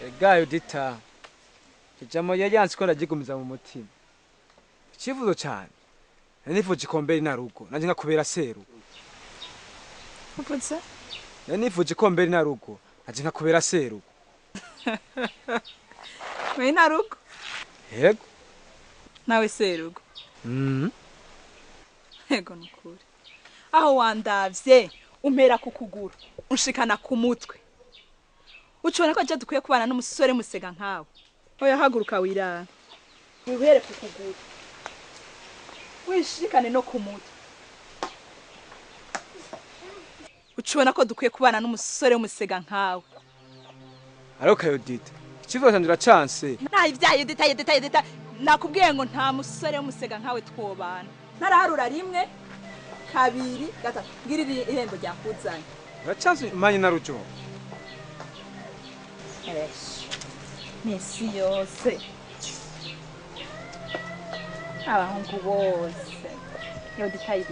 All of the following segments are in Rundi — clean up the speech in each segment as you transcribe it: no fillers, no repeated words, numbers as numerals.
Egayo dita. Kijamo yayansi ko ndagigumiza mu mutima. Ikivuzo cyane. Nanifuza ikombe inarugo. Nanje nkakubera seru. Uputse? Nanifuza ikombe inarugo. Nanje nkakubera seru. We inarugo? Yego. Nawe serugo. Yego nukuri. Aho wandavye umpera kukuguru. Unshikana ku mutwe. Ucubona ko je dukwiye kubana n'umusore musega nkawe. Oya haguruka wirara. Wihere kukuguru. Wishikane no ku mutwe. Ucubona ko dukwiye kubana n'umusore musega nkawe. Ariko yo dita. Ikivuzo cyandura chance. Nta ivyaye deta. Nakubwiye ngo nta musore musega nkawe twobana. Naraharura rimwe, kabiri, gatatu. Ngirira irembo rya kuzanya. Urachanse manye na rujo. Mesi yose abahungu bose yo ditayi.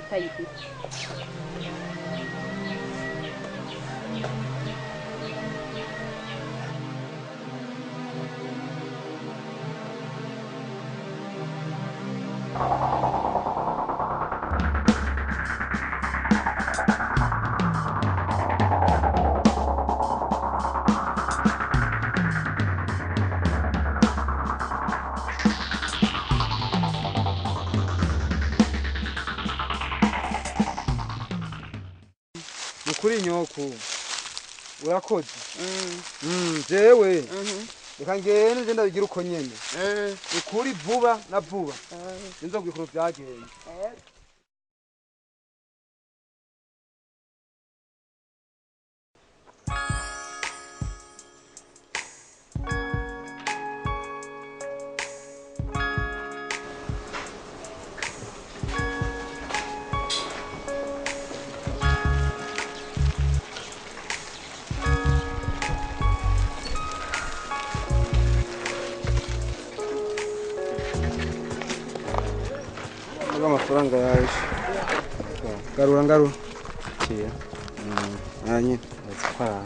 Kuri nyoko urakoze jewe reka ngene nje ndabigira uko nyene ukuri vuba na vuba ninzo kwikuru byagenda amafaranga yaje garura kiya nanye azitwara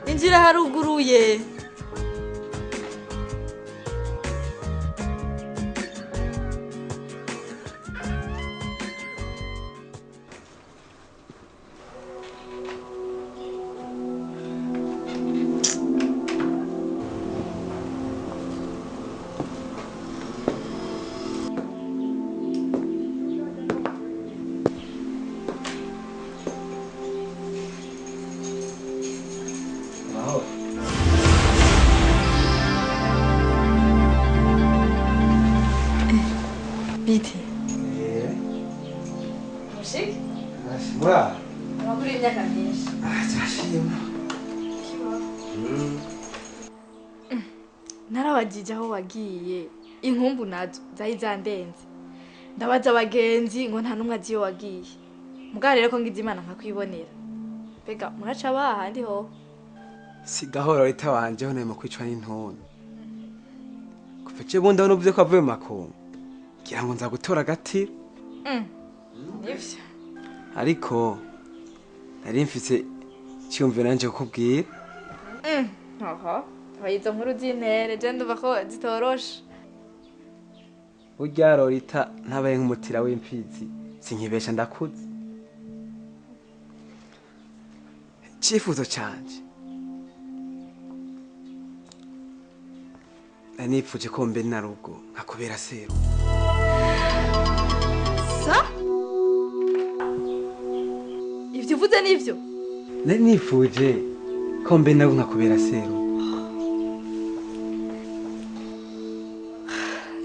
Injira haruguruye. Biti. Mushik? Nashimura. Amakuru y'imyaka myinshi. Turashima. Narabajije aho wagiye. Inkumbu nazo zari zandenze. Ndabaza abagenzi ngo nta numwe aziyo wagiye. Mugabo rero ko ngize Imana nkakwibonera. Bega muraca bahandi ho. Sigahora leta wanje ho nayo kwicwa n'intono. Kuva je bunda n'uvuze ko avuye makongo. Ngira ngo nza gutora agatiro. Nivyo. Ariko nari mfise cyumvira nanje kukubwira. Aha. Abayizo nkuru zintere je ndumva ko zitoroshe. Urya Lolita ntabaye nk'umutira w'imfizi sinkibesha ndakuze. Cifuzo canje. Nanipfuje ko mbe narugo nkakubera seru. Sa? Ivyo uvuze nivyo? Nari nifuje ko mbe nawe nkakubera seru.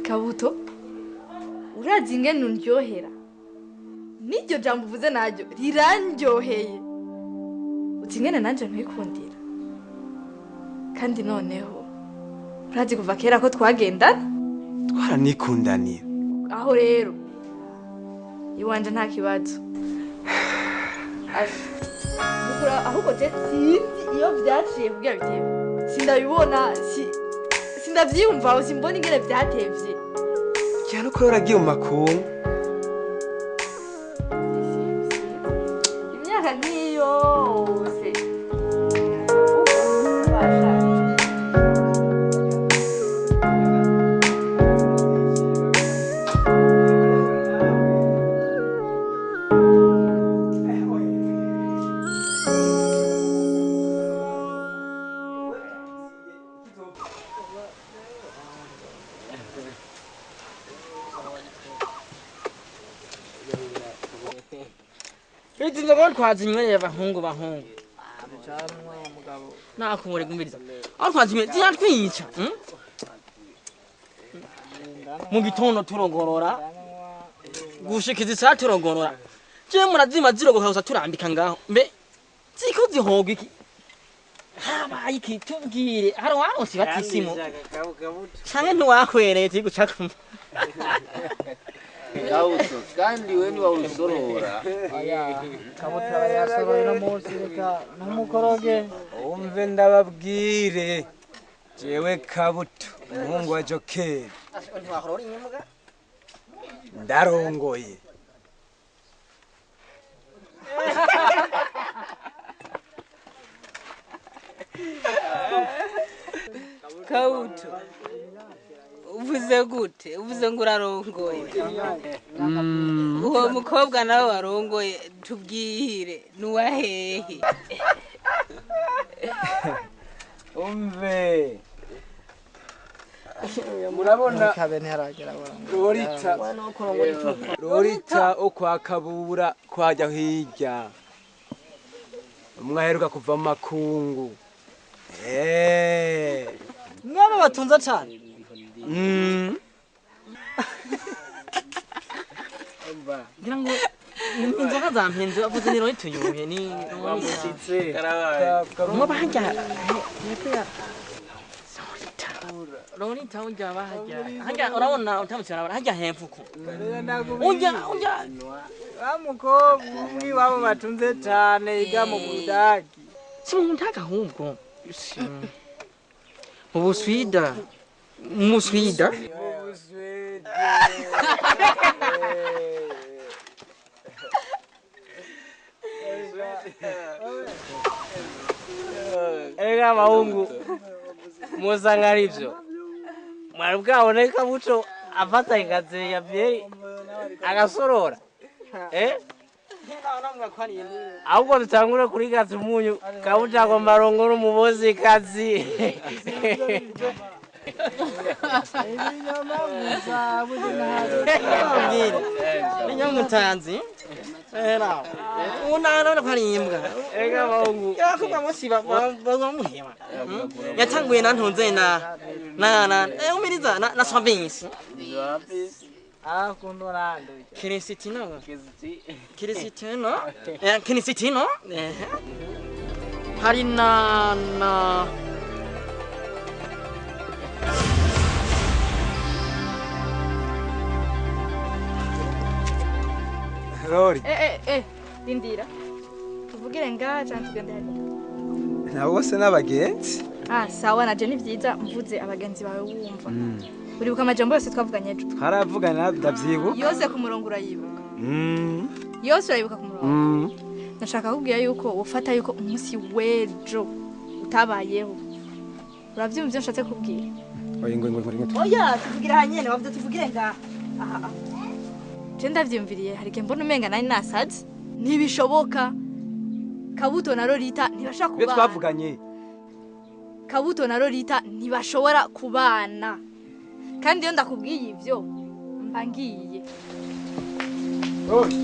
Kabuto, urazi ingene undyohera. Niryo jambo uvuze naryo rirandyoheye. Uti ingene nanje nkwikundira. Kandi noneho urazi kuva kera ko twagendana? Twaranikundanira. aho rero iwanje nta kibazo ahubwo je sinzi iyo vyaciye kugira bitebe sindabibona sindavyiyumvaho simbona ingene vyatevye cyane ko uragiye mu makungu imyaka nk'iyo se Iti nzoga twazinywereye bahungu nakubure gumbiriza aho twazinywereye ziyatwica mu gitondo turogorora gushikiza isaa turogorora je murazima zirogoka gusa turambika ngaho mbe ziko zihoga iki habaye iki tubwire hari waronse batisimo canke ntiwakwereye tiri gucakuma Gaucho, kandi we niba urusorora. Kabuta yasorora munsi reka numukoroge. umve ndababwire jewe Kabuto umuhungu wa Jokeri ntiwahorora inyemuga ndarongoye Kabuto uvuze gute uvuze ngo urarongoye uwo mukobwa nawe warongoye tubwire nuwahehe umve murabona Lorita okwa Kabura kwajya hirya umwe aheruka kuva mu makungu mwaba batunza cyane ngira ngo inzoga zampenze bavuze ni Lorita uyuye ni Wamusitse. mwa bahajya Lorita ujya bahajya urabona utamutsira bahajya hepfo ko ujya Wa mukobwa umwe wabo batunze cyane yiga mu Budagi. si mu ntaka ahubwo ubuswida umuswida Ega bahungu muza ngarivyo. Mwari bwaboneka buco afata ingazi ya byeri agasorora. Ahubwo dutangure kuri gazi umunyu Kabuta ngo marongo n'umubozi kazi. Ninyamutanzi era unana kwari imbwa Ega bahungu yakuba musiba bamuhema yatanguye nantunze na umiriza na Swabins kundorando. Kirisitino Kirisitino hari na Lori Lindira tuvugire ngaha cyane tugende hariya nabo bose n'abagenzi sawa naje ni vyiza mvuze abagenzi bawe wumva uribuka amajambo yose twavuganye ejo twaravugana ndavyibuka yose ku murongo urayibuka yose urayibuka ku murongo nashaka kubwira yuko ufata yuko umunsi w'ejo utabayeho uravyumva ivyo nshatse kubwira oya tuvugira hanyene wavuze tuvugire ngaha je ndavyumviriye hari igihe mbona umenga nari nasaze ntibishoboka Kabuto na Lorita ntibashaka kubana twavuganye Kabuto na Lorita ntibashobora kubana kandi iyo ndakubwiye ivyo mba ngiye Lori